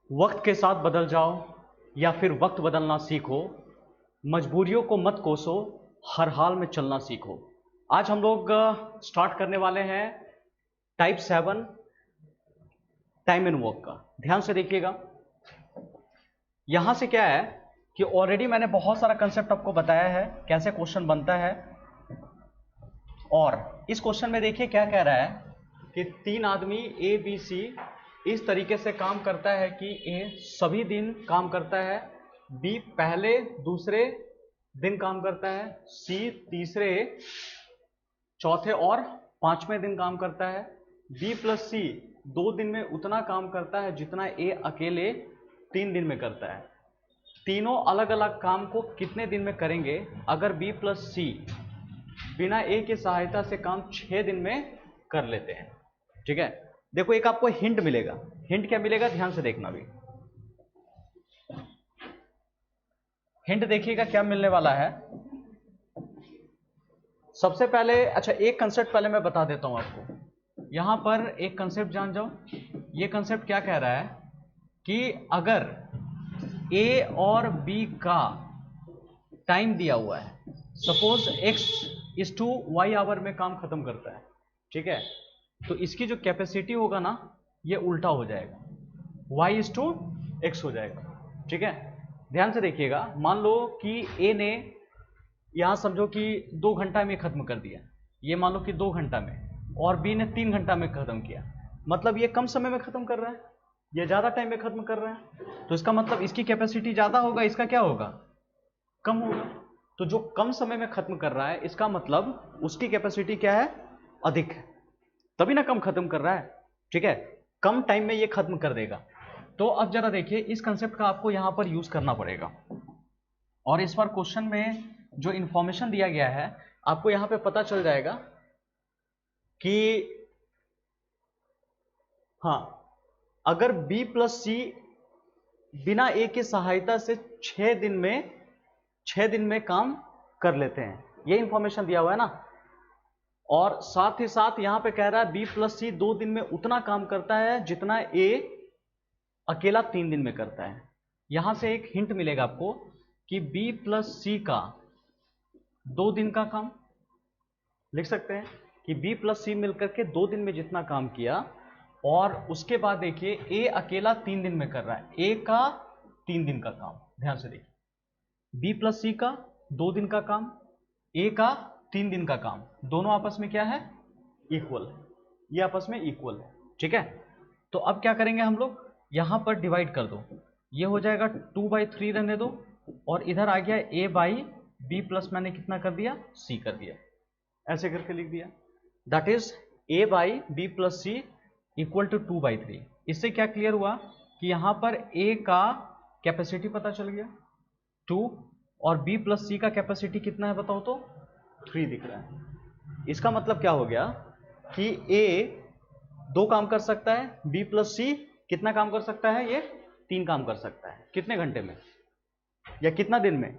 वक्त के साथ बदल जाओ या फिर वक्त बदलना सीखो, मजबूरियों को मत कोसो, हर हाल में चलना सीखो। आज हम लोग स्टार्ट करने वाले हैं टाइप 7 टाइम एंड वर्क का। ध्यान से देखिएगा, यहां से क्या है कि ऑलरेडी मैंने बहुत सारा कंसेप्ट आपको बताया है कैसे क्वेश्चन बनता है। और इस क्वेश्चन में देखिए क्या कह रहा है कि 3 आदमी ए बी सी इस तरीके से काम करता है कि ए सभी दिन काम करता है, बी पहले दूसरे दिन काम करता है, सी तीसरे चौथे और पांचवें दिन काम करता है, बी प्लस सी 2 दिन में उतना काम करता है जितना ए अकेले 3 दिन में करता है। तीनों अलग अलग काम को कितने दिन में करेंगे अगर बी प्लस सी बिना ए की सहायता से काम 6 दिन में कर लेते हैं। ठीक है, देखो एक आपको हिंट मिलेगा। हिंट क्या मिलेगा, ध्यान से देखना भी। हिंट देखिएगा क्या मिलने वाला है। सबसे पहले अच्छा एक कंसेप्ट पहले मैं बता देता हूं आपको। यहां पर एक कंसेप्ट जान जाओ। ये कंसेप्ट क्या कह रहा है कि अगर ए और बी का टाइम दिया हुआ है, suppose x is two Y hour में काम खत्म करता है, ठीक है, तो इसकी जो कैपेसिटी होगा ना ये उल्टा हो जाएगा, y इज टू एक्स हो जाएगा। ठीक है, ध्यान से देखिएगा। मान लो कि a ने यहां समझो कि 2 घंटा में खत्म कर दिया, ये मान लो कि 2 घंटा में, और b ने 3 घंटा में खत्म किया। मतलब ये कम समय में खत्म कर रहा है, ये ज्यादा टाइम में खत्म कर रहा है, तो इसका मतलब इसकी कैपेसिटी ज्यादा होगा, इसका क्या होगा, कम होगा। तो जो कम समय में खत्म कर रहा है इसका मतलब उसकी कैपेसिटी क्या है, अधिक है, तभी ना कम खत्म कर रहा है। ठीक है, कम टाइम में ये खत्म कर देगा। तो अब जरा देखिए इस कंसेप्ट का आपको यहां पर यूज करना पड़ेगा। और इस बार क्वेश्चन में जो इंफॉर्मेशन दिया गया है आपको यहां पे पता चल जाएगा कि हाँ, अगर बी प्लस सी बिना ए की सहायता से 6 दिन में काम कर लेते हैं, ये इंफॉर्मेशन दिया हुआ है ना। और साथ ही साथ यहां पे कह रहा है बी प्लस सी 2 दिन में उतना काम करता है जितना ए अकेला 3 दिन में करता है। यहां से एक हिंट मिलेगा आपको कि बी प्लस सी का 2 दिन का काम लिख सकते हैं कि बी प्लस सी मिलकर के 2 दिन में जितना काम किया, और उसके बाद देखिए ए अकेला 3 दिन में कर रहा है, ए का 3 दिन का काम। ध्यान से देखिए, बी प्लस सी का 2 दिन का काम, ए का 3 दिन का काम, दोनों आपस में क्या है, इक्वल है, ये आपस में इक्वल है। ठीक है, तो अब क्या करेंगे हम लोग, यहां पर डिवाइड कर दो, ये हो जाएगा 2/3 रहने दो, और इधर आ गया a बाई बी प्लस मैंने कितना कर दिया, c कर दिया, ऐसे करके लिख दिया। That is a by B plus C equal to 2/3। इससे क्या क्लियर हुआ कि यहां पर a का कैपेसिटी पता चल गया 2, और b प्लस सी का कैपेसिटी कितना है बताओ तो 3 दिख रहा है। इसका मतलब क्या हो गया कि a 2 काम कर सकता है, b प्लस सी कितना काम कर सकता है, ये 3 काम कर सकता है। कितने घंटे में या कितना दिन में,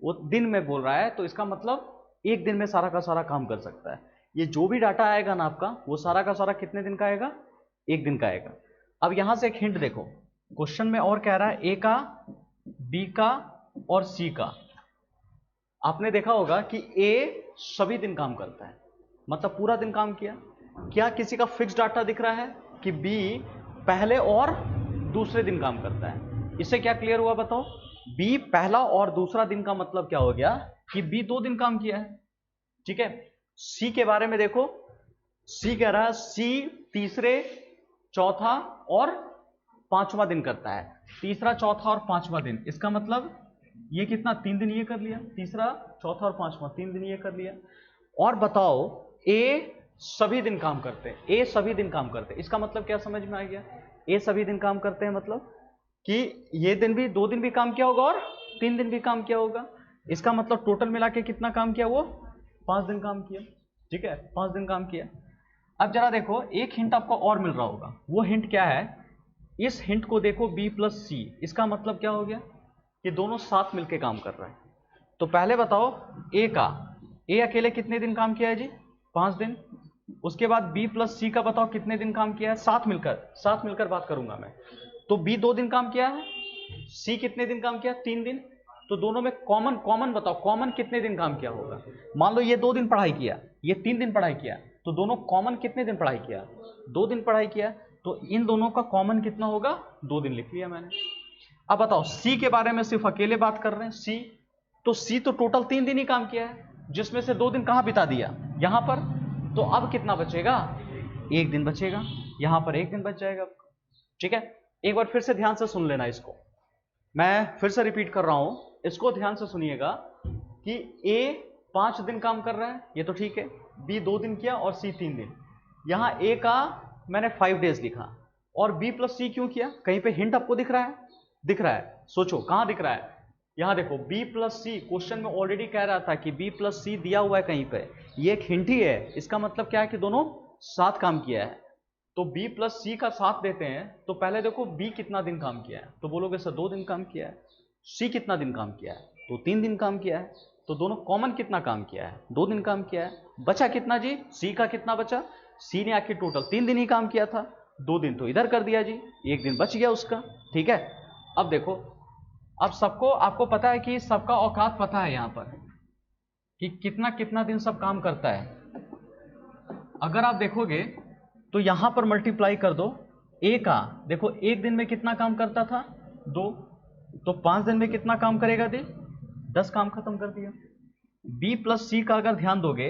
वो दिन में बोल रहा है, तो इसका मतलब 1 दिन में सारा का सारा काम कर सकता है। ये जो भी डाटा आएगा ना आपका, वो सारा का सारा कितने दिन का आएगा, 1 दिन का आएगा। अब यहां से एक हिंट देखो, क्वेश्चन में और कह रहा है ए का, बी का और सी का। आपने देखा होगा कि ए सभी दिन काम करता है, मतलब पूरा दिन काम किया। क्या किसी का फिक्स डाटा दिख रहा है कि बी पहले और दूसरे दिन काम करता है? इससे क्या क्लियर हुआ बताओ, बी पहला और दूसरा दिन का मतलब क्या हो गया कि बी 2 दिन काम किया है। ठीक है, सी के बारे में देखो, सी कह रहा है सी तीसरे चौथा और पांचवा दिन करता है, तीसरा चौथा और पांचवा दिन। इसका मतलब ये कितना, 3 दिन ये कर लिया, तीसरा चौथा और पांचवा 3 दिन ये कर लिया। और बताओ ए सभी दिन काम करते हैं, ए सभी दिन काम करते हैं, इसका मतलब क्या समझ में आ गया, ए सभी दिन काम करते हैं मतलब कि ये दिन भी 2 दिन भी काम किया होगा और 3 दिन भी काम किया होगा। इसका मतलब टोटल मिला के कितना काम किया, वो 5 दिन काम किया। ठीक है, 5 दिन काम किया। अब जरा देखो एक हिंट आपको और मिल रहा होगा, वो हिंट क्या है, इस हिंट को देखो बी प्लस सी, इसका मतलब क्या हो गया कि दोनों साथ मिलकर काम कर रहा है। तो पहले बताओ ए का, ए अकेले कितने दिन काम किया है जी, 5 दिन। उसके बाद बी प्लस सी का बताओ कितने दिन काम किया है, साथ मिलकर बात करूंगा मैं। तो बी 2 दिन काम किया है, सी कितने दिन काम किया, 3 दिन। तो दोनों में कॉमन बताओ, कॉमन कितने दिन काम किया होगा। मान लो ये 2 दिन पढ़ाई किया, ये 3 दिन पढ़ाई किया, तो दोनों कॉमन कितने दिन पढ़ाई किया, 2 दिन पढ़ाई किया। तो इन दोनों का कॉमन कितना होगा, 2 दिन लिख लिया मैंने। अब बताओ सी के बारे में सिर्फ अकेले बात कर रहे हैं, सी तो सी तो टोटल 3 दिन ही काम किया है, जिसमें से 2 दिन कहां बिता दिया, यहां पर। तो अब कितना बचेगा, 1 दिन बचेगा, यहां पर 1 दिन बच जाएगा। ठीक है, एक बार फिर से ध्यान से सुन लेना इसको, मैं फिर से रिपीट कर रहा हूं, इसको ध्यान से सुनिएगा कि ए 5 दिन काम कर रहा है, ये तो ठीक है, बी 2 दिन किया और सी 3 दिन। यहां ए का मैंने 5 डेज लिखा और बी प्लस सी क्यों किया, कहीं पे हिंट आपको दिख रहा है, दिख रहा है, सोचो कहां दिख रहा है। यहां देखो बी प्लस सी, क्वेश्चन में ऑलरेडी कह रहा था कि बी प्लस सी दिया हुआ है कहीं पे, ये एक हिंट ही है, इसका मतलब क्या है कि दोनों साथ काम किया है। तो b प्लस सी का साथ देते हैं, तो पहले देखो b कितना दिन काम किया है, तो बोलोगे सर 2 दिन काम किया है। c कितना दिन काम किया है, तो 3 दिन काम किया है। तो दोनों कॉमन कितना काम किया है, 2 दिन काम किया है। बचा कितना जी, c का कितना बचा, c ने आखिर टोटल 3 दिन ही काम किया था, 2 दिन तो इधर कर दिया जी, 1 दिन बच गया उसका। ठीक है, अब देखो, अब सबको आपको पता है कि सबका औकात पता है यहां पर कि कितना कितना दिन सब काम करता है। अगर आप देखोगे तो यहां पर मल्टीप्लाई कर दो, ए का देखो 1 दिन में कितना काम करता था, 2, तो 5 दिन में कितना काम करेगा दी, 10 काम खत्म कर दिया। बी प्लस सी का अगर ध्यान दोगे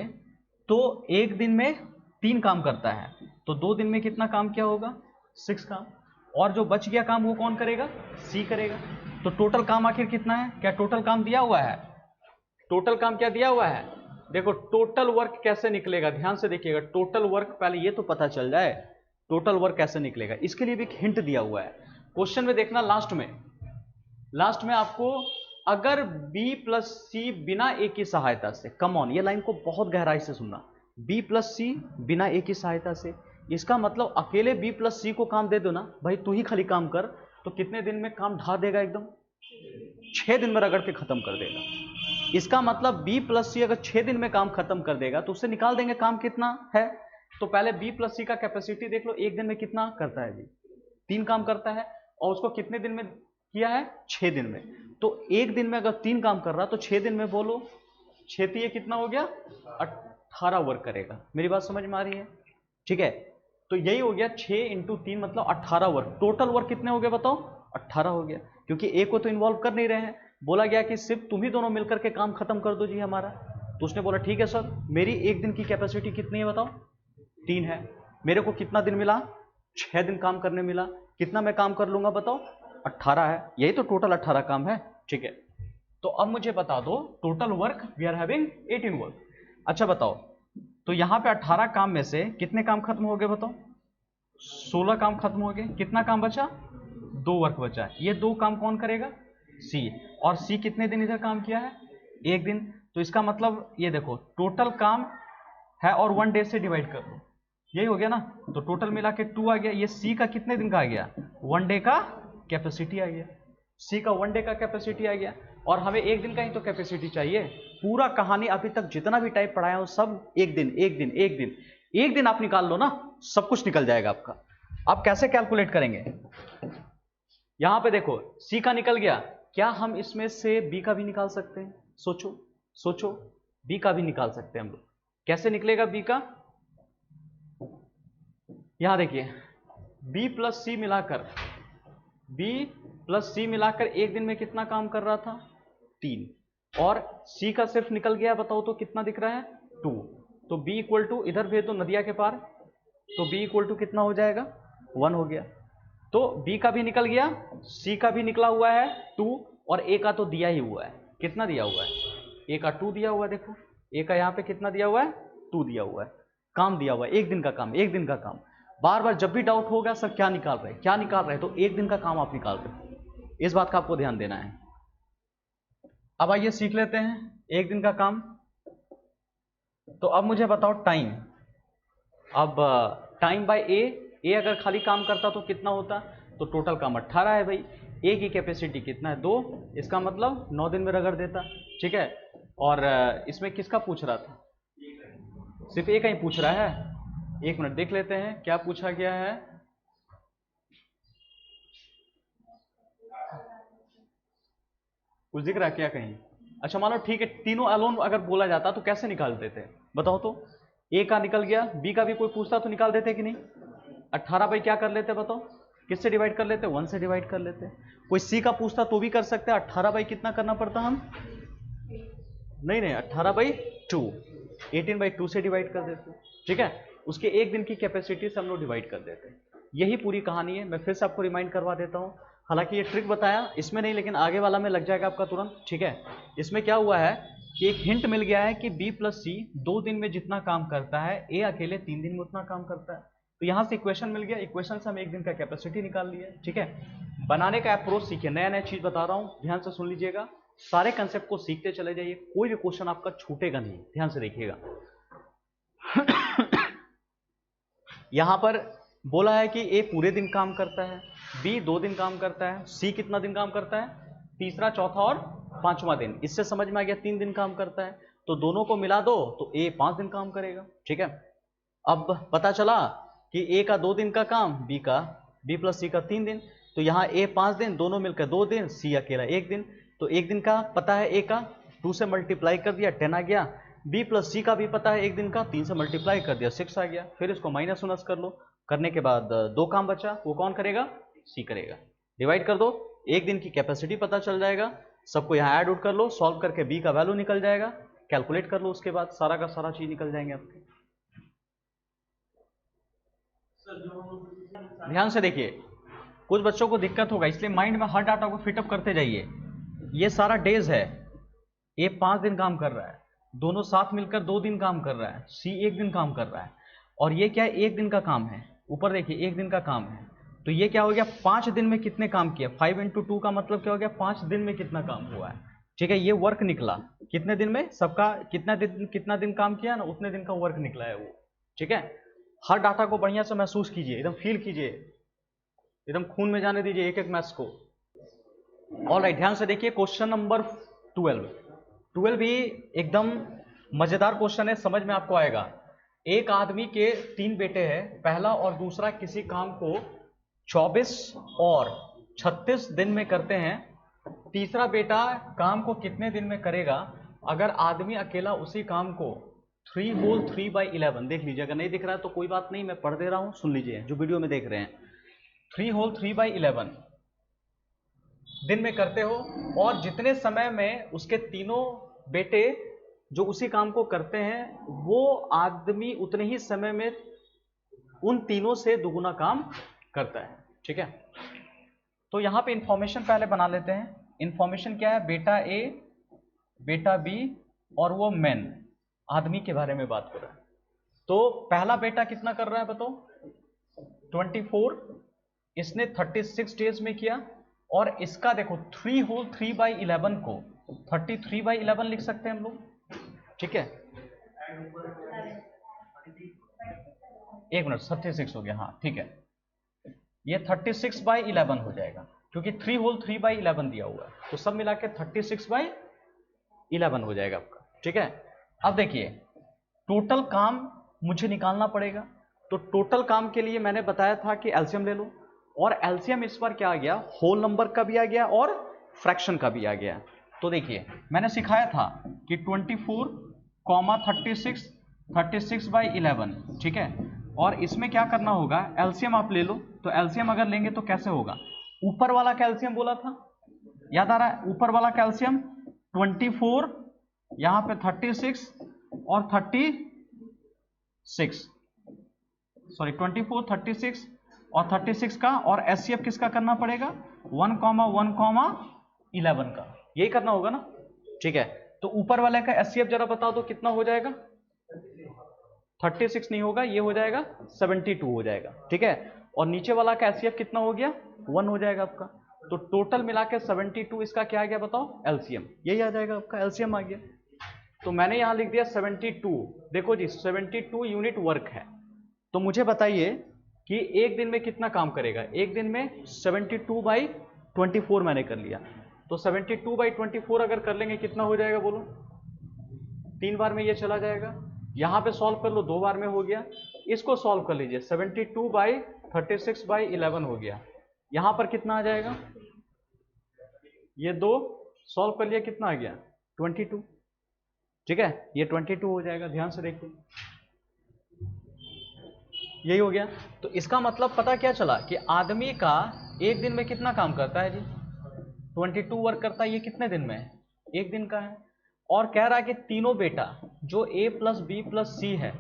तो 1 दिन में 3 काम करता है, तो 2 दिन में कितना काम किया होगा, 6 काम, और जो बच गया काम वो कौन करेगा, सी करेगा। तो टोटल काम आखिर कितना है, क्या टोटल काम दिया हुआ है, टोटल काम क्या दिया हुआ है, देखो टोटल वर्क कैसे निकलेगा, ध्यान से देखिएगा, टोटल वर्क पहले ये तो पता चल जाए टोटल वर्क कैसे निकलेगा, इसके लिए भी एक हिंट दिया हुआ है क्वेश्चन में, देखना लास्ट में आपको, अगर b प्लस सी बिना ए की सहायता से, कम ऑन, ये लाइन को बहुत गहराई से सुनना, b प्लस सी बिना ए की सहायता से, इसका मतलब अकेले b प्लस सी को काम दे दो ना भाई, तू ही खाली काम कर, तो कितने दिन में काम ढा देगा, एकदम 6 दिन में रगड़ के खत्म कर देगा। इसका मतलब b प्लस सी अगर 6 दिन में काम खत्म कर देगा तो उससे निकाल देंगे काम कितना है। तो पहले b प्लस सी का कैपेसिटी देख लो, 1 दिन में कितना करता है जी, 3 काम करता है, और उसको कितने दिन में किया है, 6 दिन में। तो 1 दिन में अगर 3 काम कर रहा तो 6 दिन में बोलो 6 ये कितना हो गया, 18 वर्क करेगा। मेरी बात समझ में आ रही है, ठीक है। तो यही हो गया 6 × 3 मतलब 18 वर्क। टोटल वर्क कितने हो गए बताओ, 18 हो गया, क्योंकि ए को तो इन्वॉल्व कर नहीं रहे हैं। बोला गया कि सिर्फ तुम ही दोनों मिलकर के काम खत्म कर दो जी हमारा। तो उसने बोला ठीक है सर, मेरी 1 दिन की कैपेसिटी कितनी है बताओ, 3 है, मेरे को कितना दिन मिला, 6 दिन काम करने मिला, कितना मैं काम कर लूंगा बताओ, 18 है, यही तो टोटल 18 काम है। ठीक है, तो अब मुझे बता दो total work we are having 18 work. अच्छा बताओ, तो यहां पे 18 काम में से कितने काम खत्म हो गए बताओ, 16 काम खत्म हो गए, कितना काम बचा, 2 वर्क बचा। ये 2 काम कौन करेगा, सी, और सी कितने दिन इधर काम किया है, 1 दिन। तो इसका मतलब ये देखो टोटल काम है और 1 डे से डिवाइड कर दो, यही हो गया ना। तो टोटल मिला के 2 आ गया। ये सी का कितने दिन का आ गया, 1 डे का कैपेसिटी आ गया, सी का 1 डे का कैपेसिटी आ गया, और हमें 1 दिन का ही तो कैपेसिटी चाहिए। पूरा कहानी अभी तक जितना भी टाइप पढ़ाया हो सब 1 दिन 1 दिन 1 दिन 1 दिन आप निकाल लो ना, सब कुछ निकल जाएगा आपका। आप कैसे कैलकुलेट करेंगे, यहां पे देखो सी का निकल गया, क्या हम इसमें से बी का भी निकाल सकते हैं, सोचो सोचो, बी का भी निकाल सकते हैं हम लोग। कैसे निकलेगा बी का, यहां देखिए बी प्लस सी मिलाकर, बी प्लस सी मिलाकर 1 दिन में कितना काम कर रहा था, 3, और सी का सिर्फ निकल गया, बताओ तो कितना दिख रहा है, 2। तो बी इक्वल टू, इधर भेज दो नदिया के पार, तो बी इक्वल टू कितना हो जाएगा, 1 हो गया। तो बी का भी निकल गया, सी का भी निकला हुआ है 2, और ए का तो दिया ही हुआ है, कितना दिया हुआ है, ए का 2 दिया हुआ है। देखो ए का यहाँ पे कितना दिया हुआ है, 2 दिया हुआ है, काम दिया हुआ है 1 दिन का काम, 1 दिन का काम। बार बार जब भी डाउट होगा सर क्या निकाल रहे क्या निकाल रहे, तो 1 दिन का काम आप निकाल रहे, इस बात का आपको ध्यान देना है। अब आइए सीख लेते हैं 1 दिन का काम। तो अब मुझे बताओ टाइम, अब टाइम बाय ए अगर खाली काम करता तो कितना होता, तो टोटल काम 18 है भाई, ए की कैपेसिटी कितना है, 2, इसका मतलब 9 दिन में रगड़ देता। ठीक है, और इसमें किसका पूछ रहा था, सिर्फ ए का ही पूछ रहा है। 1 मिनट देख लेते हैं क्या पूछा गया है। कुछ दिख रहा है क्या कहीं? अच्छा मान लो ठीक है, तीनों अलोन अगर बोला जाता तो कैसे निकाल देते बताओ तो? ए का निकल गया, बी का भी कोई पूछता तो निकाल देते कि नहीं? 18 बाई क्या कर लेते बताओ? किससे डिवाइड कर लेते? 1 से डिवाइड कर लेते। कोई सी का पूछता तो भी कर सकते हैं। 18 बाई कितना करना पड़ता हम? नहीं 18 बाई 2, 18 बाई 2 से डिवाइड कर देते। ठीक है, उसके एक दिन की कैपेसिटी से हम लोग डिवाइड कर देते। यही पूरी कहानी है। मैं फिर से आपको रिमाइंड करवा देता हूँ। हालांकि ये ट्रिक बताया इसमें नहीं, लेकिन आगे वाला में लग जाएगा आपका तुरंत। ठीक है, इसमें क्या हुआ है कि एक हिंट मिल गया है कि बी प्लस सी 2 दिन में जितना काम करता है, ए अकेले 3 दिन में उतना काम करता है। तो यहां से इक्वेशन मिल गया, इक्वेशन से हम एक दिन का कैपेसिटी निकाल लिया। ठीक है, बनाने का अप्रोच सीखिए, नया नया चीज बता रहा हूं, ध्यान से सुन लीजिएगा। सारे कंसेप्ट को सीखते चले जाइए, कोई भी क्वेश्चन आपका छूटेगा नहीं, ध्यान से देखिएगा। यहां पर बोला है कि ए पूरे दिन काम करता है, बी 2 दिन काम करता है, सी कितना दिन काम करता है? तीसरा, चौथा और 5वां दिन। इससे समझ में आ गया 3 दिन काम करता है, तो दोनों को मिला दो तो ए 5 दिन काम करेगा। ठीक है, अब पता चला कि ए का 2 दिन का काम, बी प्लस सी का 3 दिन, तो यहाँ ए 5 दिन, दोनों मिलकर 2 दिन, सी अकेला 1 दिन। तो 1 दिन का पता है ए का, 2 से मल्टीप्लाई कर दिया 10 आ गया। बी प्लस सी का भी पता है 1 दिन का, 3 से मल्टीप्लाई कर दिया 6 आ गया। फिर इसको माइनस उनस कर लो, करने के बाद 2 काम बचा, वो कौन करेगा? सी करेगा। डिवाइड कर दो, 1 दिन की कैपेसिटी पता चल जाएगा, सबको यहाँ ऐड आउट कर लो, सॉल्व करके बी का वैल्यू निकल जाएगा, कैलकुलेट कर लो, उसके बाद सारा का सारा चीज निकल जाएंगे आपके। ध्यान से देखिए, कुछ बच्चों को दिक्कत होगा, इसलिए माइंड में हर डाटा को फिटअप करते जाइए। ये सारा डेज है, ए 5 दिन काम कर रहा है, दोनों साथ मिलकर 2 दिन काम कर रहा है, सी 1 दिन काम कर रहा है, और ये क्या है? 1 दिन का काम है। ऊपर देखिए 1 दिन का काम है, तो ये क्या हो गया? 5 दिन में कितने काम किया? 5 × 2 का मतलब क्या हो गया? 5 दिन में कितना काम हुआ है। ठीक है, ये वर्क निकला कितने दिन में, सबका कितना दिन काम किया ना, उतने दिन का वर्क निकला है वो। ठीक है, हर डाटा को बढ़िया से महसूस कीजिए, एकदम फील कीजिए, एकदम खून में जाने दीजिए एक एक मैथ्स को। ऑलराइट, ध्यान से देखिए क्वेश्चन नंबर 12 भी एकदम मजेदार क्वेश्चन है, समझ में आपको आएगा। एक आदमी के 3 बेटे हैं, पहला और दूसरा किसी काम को 24 और 36 दिन में करते हैं, तीसरा बेटा काम को कितने दिन में करेगा अगर आदमी अकेला उसी काम को 3 होल 3/11, देख लीजिए, अगर नहीं दिख रहा है तो कोई बात नहीं, मैं पढ़ दे रहा हूं, सुन लीजिए जो वीडियो में देख रहे हैं। 3 होल 3/11 दिन में करते हो, और जितने समय में उसके तीनों बेटे जो उसी काम को करते हैं, वो आदमी उतने ही समय में उन तीनों से दुगुना काम करता है। ठीक है, तो यहां पे इंफॉर्मेशन पहले बना लेते हैं। इंफॉर्मेशन क्या है? बेटा ए, बेटा बी, और वो मैन आदमी के बारे में बात कर रहा है। तो पहला बेटा कितना कर रहा है बताओ? 24, इसने 36 डेज में किया, और इसका देखो 3 होल 3/11 को 33/11 लिख सकते हैं हम लोग। ठीक है, एक मिनट, 36 हो गया, हाँ ठीक है, ये 36/11 हो जाएगा, क्योंकि 3 होल 3/11 दिया हुआ है, तो सब मिला के 36/11 हो जाएगा आपका। ठीक है, अब देखिए टोटल काम मुझे निकालना पड़ेगा, तो टोटल काम के लिए मैंने बताया था कि एलसीएम ले लो, और एलसीएम इस बार क्या आ गया? होल नंबर का भी आ गया और फ्रैक्शन का भी आ गया। तो देखिए मैंने सिखाया था कि 24, 36, 36/11, ठीक है, और इसमें क्या करना होगा? एलसीएम आप ले लो, तो एलसीएम अगर लेंगे तो कैसे होगा? ऊपर वाला कैल्शियम बोला था, याद आ रहा है? ऊपर वाला कैल्शियम 24, यहां पे 36 और 36, सॉरी 24, 36 और 36 का, और एचसीएफ किसका करना पड़ेगा? 1,1,11 का, यही करना होगा ना। ठीक है, तो ऊपर वाले का एचसीएफ जरा बताओ तो कितना हो जाएगा? 36 नहीं होगा, ये हो जाएगा 72 हो जाएगा। ठीक है, और नीचे वाला का एचसीएफ कितना हो गया? 1 हो जाएगा आपका। तो टोटल मिला के 72, इसका क्या आ गया बताओ? एलसीएम, यही आ जाएगा आपका, एलसीएम आ गया। तो मैंने यहां लिख दिया 72। देखो जी 72 यूनिट वर्क है, तो मुझे बताइए कि एक दिन में कितना काम करेगा? एक दिन में 72/24 मैंने कर लिया, तो 72/24 अगर कर लेंगे कितना हो जाएगा बोलो? 3 बार में ये चला जाएगा। यहां पे सॉल्व कर लो, 2 बार में हो गया। इसको सॉल्व कर लीजिए, 72/36/11 हो गया। यहां पर कितना आ जाएगा? ये 2, सॉल्व कर लिया, कितना आ गया 22, ठीक है, ये 22 हो जाएगा, ध्यान से देखिए, यही हो गया। तो इसका मतलब पता क्या चला कि आदमी का एक दिन में कितना काम करता है जी, 22 वर्क करता है। ये कितने दिन में है, एक दिन का है। और कह रहा है कि तीनों बेटा जो a प्लस बी प्लस सी है,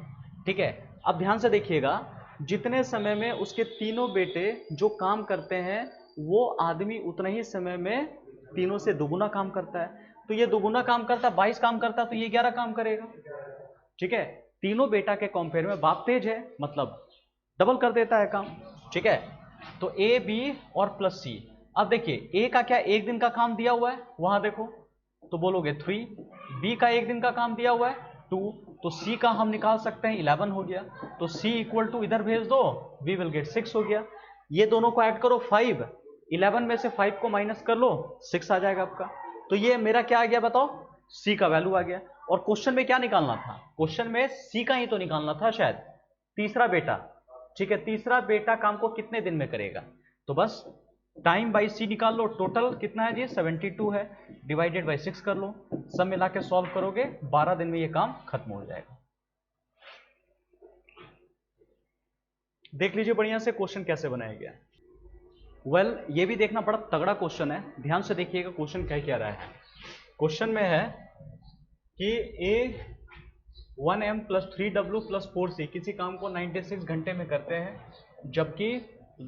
ठीक है। अब ध्यान से देखिएगा, जितने समय में उसके तीनों बेटे जो काम करते हैं वो आदमी उतने ही समय में तीनों से दुगुना काम करता है। तो ये दुगुना काम करता है, 22 काम करता है, तो ये 11 काम करेगा, ठीक है। तीनों बेटा के कंपेयर में बाप तेज है, मतलब डबल कर देता है काम, ठीक है। तो ए बी और प्लस सी। अब देखिए ए का क्या एक दिन का काम दिया हुआ है, वहां देखो तो बोलोगे 3, बी का एक दिन का काम दिया हुआ है 2, तो सी का हम निकाल सकते हैं 11 हो गया। तो सी इक्वल टू इधर भेज दो, वी विल गेट 6 हो गया। ये दोनों को ऐड करो 5, 11 में से 5 को माइनस कर लो, 6 आ जाएगा आपका। तो ये मेरा क्या आ गया बताओ, सी का वैल्यू आ गया। और क्वेश्चन में क्या निकालना था, क्वेश्चन में सी का ही तो निकालना था शायद, तीसरा बेटा, ठीक है। तीसरा बेटा काम को कितने दिन में करेगा, तो बस टाइम बाई सी निकाल लो। टोटल कितना है जी 72 है, डिवाइडेड बाई 6 कर लो, सब मिला के सॉल्व करोगे 12 दिन में ये काम खत्म हो जाएगा। देख लीजिए बढ़िया से क्वेश्चन कैसे बनाया गया। वेल ये भी देखना बड़ा तगड़ा क्वेश्चन है, ध्यान से देखिएगा क्वेश्चन क्या रहा है। क्वेश्चन में है कि A1M plus 3W plus 4C किसी काम को 96 घंटे में करते हैं, जबकि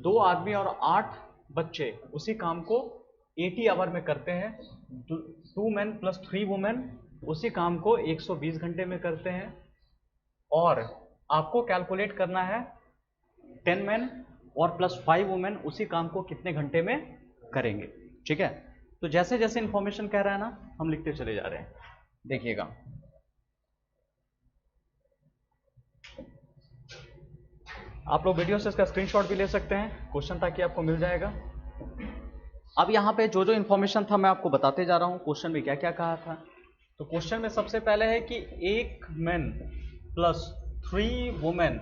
2 आदमी और 8 बच्चे उसी काम को 80 आवर में करते हैं। 2 मैन प्लस 3 वुमेन उसी काम को 120 घंटे में करते हैं, और आपको कैलकुलेट करना है 10 मैन और प्लस 5 वुमेन उसी काम को कितने घंटे में करेंगे, ठीक है। तो जैसे जैसे इंफॉर्मेशन कह रहा है ना, हम लिखते चले जा रहे हैं, देखिएगा। आप लोग वीडियो से इसका स्क्रीनशॉट भी ले सकते हैं क्वेश्चन, ताकि आपको मिल जाएगा। अब यहाँ पे जो जो इन्फॉर्मेशन था मैं आपको बताते जा रहा हूँ, क्वेश्चन में क्या क्या कहा था। तो क्वेश्चन में सबसे पहले है कि 1 मैन प्लस 3 वुमेन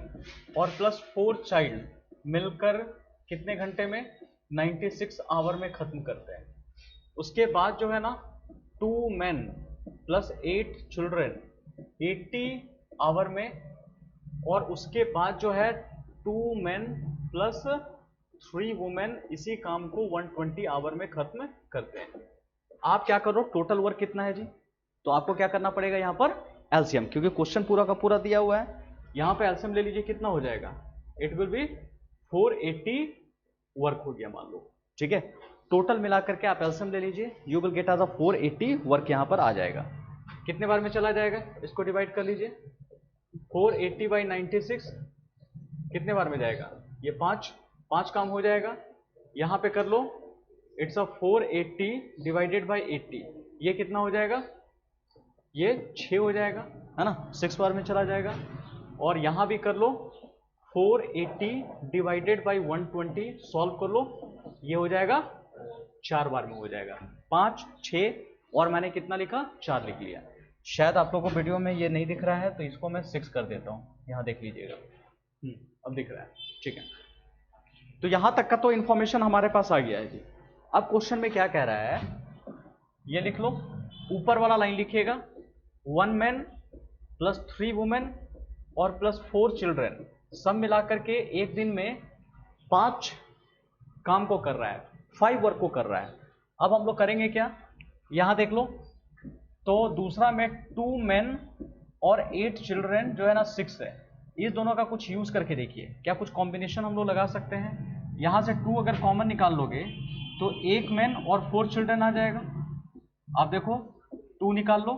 और प्लस 4 चाइल्ड मिलकर कितने घंटे में 96 आवर में खत्म करते हैं। उसके बाद जो है ना 2 मैन प्लस 8 चिल्ड्रेन 80 आवर में, और उसके बाद जो है 2 मैन प्लस 3 वुमेन इसी काम को 120 आवर में खत्म करते हैं। आप क्या करो, टोटल वर्क कितना है जी, तो आपको क्या करना पड़ेगा यहाँ पर एलसीएम, क्योंकि क्वेश्चन पूरा का पूरा दिया हुआ है। यहाँ पे एलसीएम ले लीजिए, कितना हो जाएगा, इट विल बी 480 वर्क हो गया मान लो, ठीक है। टोटल मिलाकर के आप एलसीएम ले लीजिए, you will get as a 480 work यहाँ पर आ जाएगा। कितने बार में चला जाएगा, इसको डिवाइड कर लीजिए, 480 बाई 96 कितने बार में जाएगा, ये 5 काम हो जाएगा। यहां पे कर लो, इट्स अ 480 डिवाइडेड बाई 80, ये कितना हो जाएगा, ये 6 हो जाएगा, है ना, 6 बार में चला जाएगा। और यहां भी कर लो 480 डिवाइडेड बाई 120, सॉल्व कर लो, ये हो जाएगा 4 बार में हो जाएगा, 5 6 और मैंने कितना लिखा 4 लिख लिया। शायद आप लोगों को वीडियो में ये नहीं दिख रहा है, तो इसको मैं 6 कर देता हूँ, यहाँ देख लीजिएगा, अब दिख रहा है, ठीक है। तो यहां तक का तो इंफॉर्मेशन हमारे पास आ गया है जी। अब क्वेश्चन में क्या कह रहा है, ये लिख लो, ऊपर वाला लाइन लिखिएगा, 1 मैन प्लस 3 वुमेन और प्लस 4 चिल्ड्रेन सब मिलाकर के एक दिन में 5 काम को कर रहा है, 5 वर्क को कर रहा है। अब हम लोग करेंगे क्या, यहां देख लो, तो दूसरा में 2 मैन और 8 चिल्ड्रेन जो है ना 6 है, इस दोनों का कुछ यूज करके देखिए, क्या कुछ कॉम्बिनेशन हम लोग लगा सकते हैं। यहां से 2 अगर कॉमन निकाल लोगे तो 1 मैन और 4 चिल्ड्रेन आ जाएगा। आप देखो 2 निकाल लो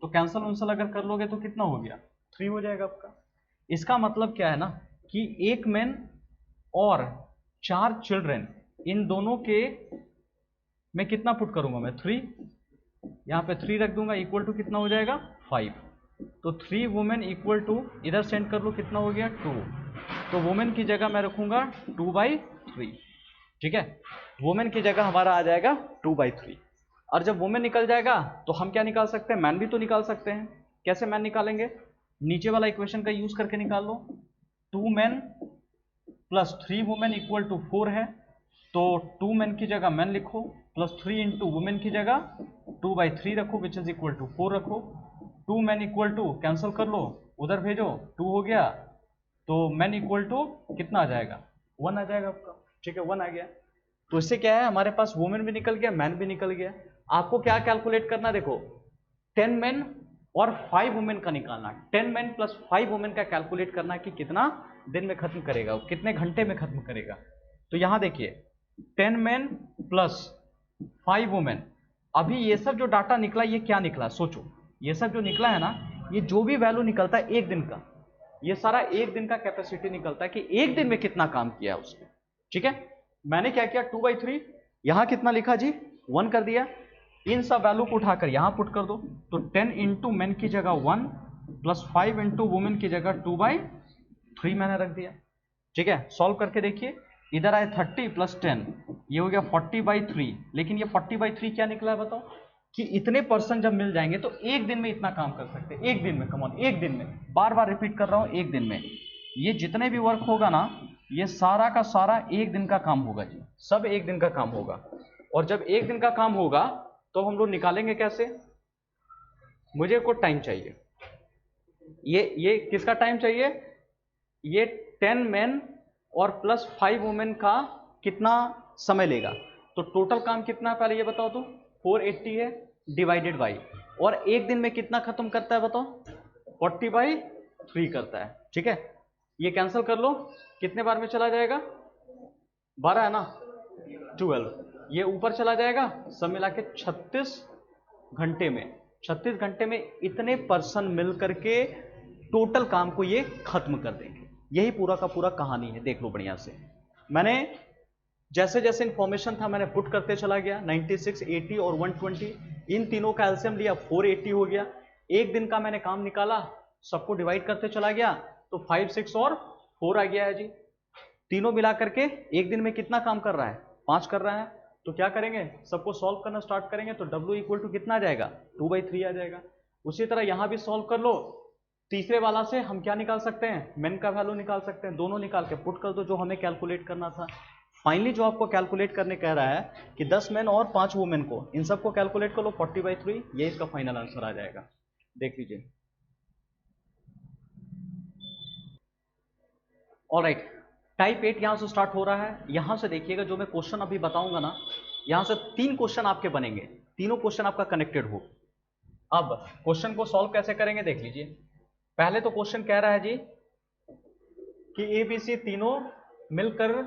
तो कैंसल उनसल अगर कर लोगे तो कितना हो गया, 3 हो जाएगा आपका। इसका मतलब क्या है ना कि 1 मैन और 4 चिल्ड्रेन, इन दोनों के मैं कितना पुट करूंगा, मैं 3, यहां पे 3 रख दूंगा, इक्वल टू कितना हो जाएगा 5। तो 3 वुमेन इक्वल टू, इधर सेंड कर लो, कितना हो गया 2, तो वुमेन की जगह मैं रखूंगा 2/3, ठीक है। वुमेन की जगह हमारा आ जाएगा 2/3। और जब वुमेन निकल जाएगा तो हम क्या निकाल सकते हैं, मैन भी तो निकाल सकते हैं। कैसे मैन निकालेंगे, नीचे वाला इक्वेशन का यूज करके निकाल लो, 2 man plus 3 women equal to 4 है, तो 2 मैन की जगह मैन लिखो, प्लस 3 इंटू वुमेन की जगह 2/3 रखो, विच इज इक्वल टू 4 रखो। 2 मैन इक्वल टू कैंसिल कर लो, उधर भेजो, 2 हो गया, तो मैन इक्वल टू कितना आ जाएगा, 1 आ जाएगा आपका। ठीक है, 1 आ गया। तो इससे क्या है, हमारे पास वुमेन भी निकल गया, मैन भी निकल गया। आपको क्या कैलकुलेट करना, देखो 10 मैन और 5 वुमेन का निकालना। 10 मैन प्लस 5 वुमेन का कैलकुलेट करना कि कितना दिन में खत्म करेगा, कितने घंटे में खत्म करेगा। तो यहां देखिए 10 मैन प्लस 5 वुमेन, अभी ये सब जो डाटा निकला ये क्या निकला, सोचो। ये सब जो निकला है ना, ये जो भी वैल्यू निकलता है एक दिन का, ये सारा एक दिन का कैपेसिटी निकलता है कि एक दिन में कितना काम किया उसने। ठीक है, मैंने क्या किया, 2/3, यहां कितना लिखा जी, 1 कर दिया। इन सब वैल्यू को उठाकर यहां पुट कर दो, तो 10 इंटू मैन की जगह 1 प्लस 5 इंटू वुमेन की जगह 2/3 मैंने रख दिया। ठीक है, सॉल्व करके देखिए, इधर आए 30 प्लस 10, ये हो गया 40/3। लेकिन ये 40/3 क्या निकला है बताओ, कि इतने पर्सन जब मिल जाएंगे तो एक दिन में इतना काम कर सकते हैं। एक दिन में, कम ऑन, एक दिन में, बार बार रिपीट कर रहा हूं, एक दिन में ये जितने भी वर्क होगा ना, ये सारा का सारा एक दिन का काम होगा जी, सब एक दिन का काम होगा। और जब एक दिन का काम होगा तो हम लोग निकालेंगे कैसे, मुझे को टाइम चाहिए, ये किसका टाइम चाहिए, ये 10 मैन और प्लस 5 वुमेन का कितना समय लेगा। तो टोटल काम कितना है पहले ये बताओ, तो 480 है डिवाइडेड बाई, और एक दिन में कितना खत्म करता है बताओ, 40/3 करता है। ठीक है, ये कैंसिल कर लो, कितने बार में चला जाएगा, 12 है ना, 12, ये ऊपर चला जाएगा, सब मिला के 36 घंटे में, 36 घंटे में इतने पर्सन मिल करके टोटल काम को ये खत्म कर देंगे। यही पूरा का पूरा कहानी है, देख लो बढ़िया से। मैंने जैसे जैसे इंफॉर्मेशन था मैंने पुट करते चला गया, 96, 80 और 120, इन तीनों का एलसीएम लिया, 480 हो गया। एक दिन का मैंने काम निकाला, सबको डिवाइड करते चला गया, तो 5, 6 और 4 आ गया है जी। तीनों मिला करके एक दिन में कितना काम कर रहा है, 5 कर रहा है। तो क्या करेंगे, सबको सॉल्व करना स्टार्ट करेंगे, तो W इक्वल टू कितना आ जाएगा, 2/3 आ जाएगा। उसी तरह यहां भी सॉल्व कर लो, तीसरे वाला से हम क्या निकाल सकते हैं, मेन का वैल्यू निकाल सकते हैं, दोनों निकाल के पुट कर दो जो हमें कैलकुलेट करना था। फाइनली जो आपको कैलकुलेट करने कह रहा है कि 10 मैन और 5 वुमेन को, इन सबको कैलकुलेट कर लो, 40/3, ये इसका फाइनल आंसर आ जाएगा। देख लीजिए। ऑलराइट, टाइप 8 यहां से स्टार्ट हो रहा है। यहां से देखिएगा, जो मैं क्वेश्चन अभी बताऊंगा ना, यहां से 3 क्वेश्चन आपके बनेंगे, तीनों क्वेश्चन आपका कनेक्टेड हो। अब क्वेश्चन को सॉल्व कैसे करेंगे देख लीजिए। पहले तो क्वेश्चन कह रहा है जी कि ABC तीनों मिलकर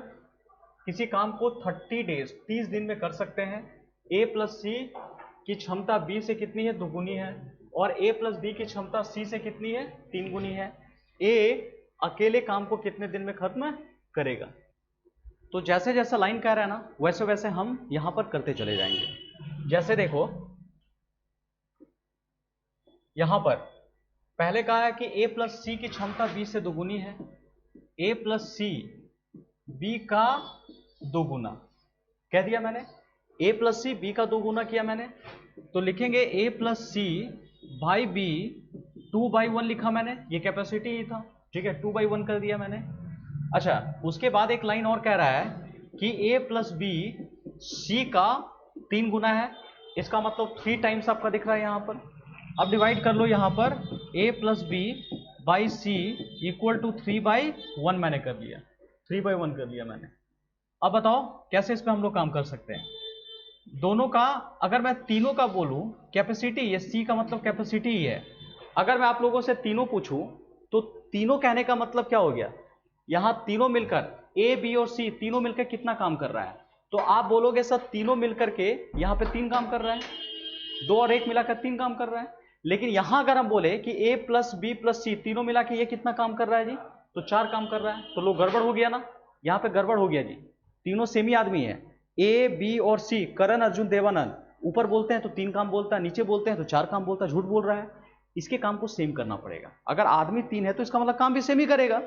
किसी काम को 30 डेज, 30 दिन में कर सकते हैं। A प्लस C की क्षमता B से कितनी है, 2 गुनी है, और A प्लस B की क्षमता C से कितनी है, 3 गुनी है। A अकेले काम को कितने दिन में खत्म करेगा। तो जैसे जैसा लाइन कह रहा है ना, वैसे वैसे हम यहां पर करते चले जाएंगे। जैसे देखो यहां पर पहले कहा है कि A प्लस C की क्षमता B से 2 गुनी है, A प्लस C B का 2 गुना कह दिया मैंने, A प्लस C B का 2 गुना किया मैंने, तो लिखेंगे A plus C by B 2/1 लिखा मैंने, ये कैपेसिटी ही था। ठीक है, 2/1 कर दिया मैंने। अच्छा, उसके बाद एक लाइन और कह रहा है कि A प्लस B C का 3 गुना है, इसका मतलब 3 टाइम्स आपका दिख रहा है यहां पर। अब डिवाइड कर लो, यहां पर A plus B by C equal to 3/1 मैंने कर लिया, 3/1 कर लिया मैंने। अब बताओ कैसे इस पे हम लोग काम कर सकते हैं। दोनों का, अगर मैं तीनों का बोलूं कैपेसिटी, ये C का मतलब कैपेसिटी ही है। अगर मैं आप लोगों से तीनों पूछूं तो तीनों कहने का मतलब क्या हो गया, यहां तीनों मिलकर A, B और C तीनों मिलकर कितना काम कर रहा है, तो आप बोलोगे सर तीनों मिलकर के यहां पे 3 काम कर रहा है, 2 और 1 मिलाकर 3 काम कर रहा है। लेकिन यहां अगर हम बोले कि A plus B plus C तीनों मिला के ये कितना काम कर रहा है जी, तो 4 काम कर रहा है। तो लो गड़बड़ हो गया ना, यहां पे गड़बड़ हो गया जी, तीनों सेमी आदमी है, A, B और C, करण, अर्जुन, देवानंद। ऊपर बोलते हैं तो 3 काम बोलता है, नीचे बोलते हैं तो 4 काम बोलता है, झूठ बोल रहा है। इसके काम को सेम करना पड़ेगा। अगर आदमी 3 है तो इसका मतलब काम भी सेम ही करेगा।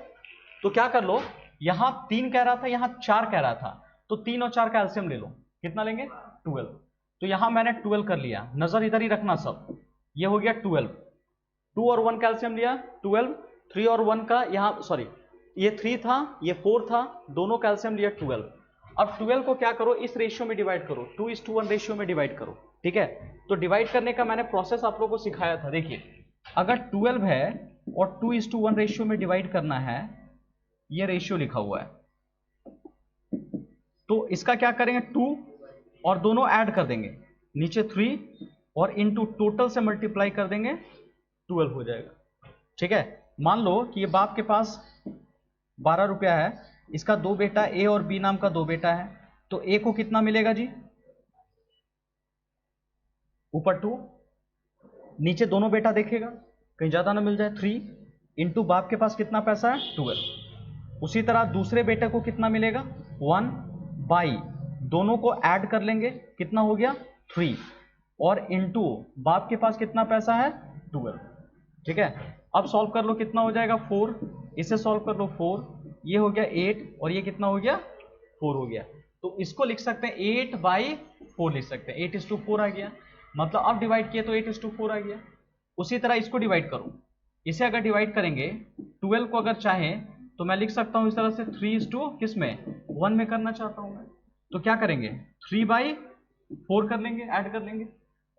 तो क्या कर लो, यहां 3 कह रहा था, यहां 4 कह रहा था, तो 3 और 4 का एलसीएम ले लो, कितना लेंगे, 12। तो यहां मैंने 12 कर लिया, नजर इधर ही रखना सब, ये हो गया 12। 2 और 1 का एलसीएम लिया 12, 3 और 1 का, यहां सॉरी ये 3 था, ये 4 था, दोनों का एलसीएम लिया 12। अब 12 को क्या करो, इस रेशियो में डिवाइड करो, 2:1 रेशियो में डिवाइड करो, ठीक है। तो डिवाइड करने का मैंने प्रोसेस आप लोगों को सिखाया था। देखिए अगर 12 है और 2:1 रेशियो में डिवाइड करना है, ये रेशियो लिखा हुआ है, तो इसका क्या करेंगे, 2 और दोनों ऐड कर देंगे, नीचे 3 और इनटू टोटल से मल्टीप्लाई कर देंगे, 12 हो जाएगा, ठीक है। मान लो कि ये बाप के पास 12 रुपया है, इसका 2 बेटा ए और बी नाम का 2 बेटा है, तो ए को कितना मिलेगा जी, ऊपर 2, नीचे दोनों बेटा देखेगा कहीं ज्यादा ना मिल जाए, 3 इंटू बाप के पास कितना पैसा है, 12। उसी तरह दूसरे बेटे को कितना मिलेगा, 1 बाई, दोनों को ऐड कर लेंगे, कितना हो गया 3, और इंटू बाप के पास कितना पैसा है 12, ठीक है। अब सॉल्व कर लो, कितना हो जाएगा 4, इसे सॉल्व कर लो 4, ये हो गया 8 और ये कितना हो गया 4 हो गया। तो इसको लिख सकते हैं 8/4 लिख सकते हैं, 8:4 आ गया, मतलब अब डिवाइड किए तो 8:4 आ गया। उसी तरह इसको डिवाइड करो, इसे अगर डिवाइड करेंगे 12 को अगर चाहें तो मैं लिख सकता हूं इस तरह से 3:, किस में 1 में करना चाहता हूं मैं, तो क्या करेंगे 3/4 कर लेंगे, ऐड कर लेंगे,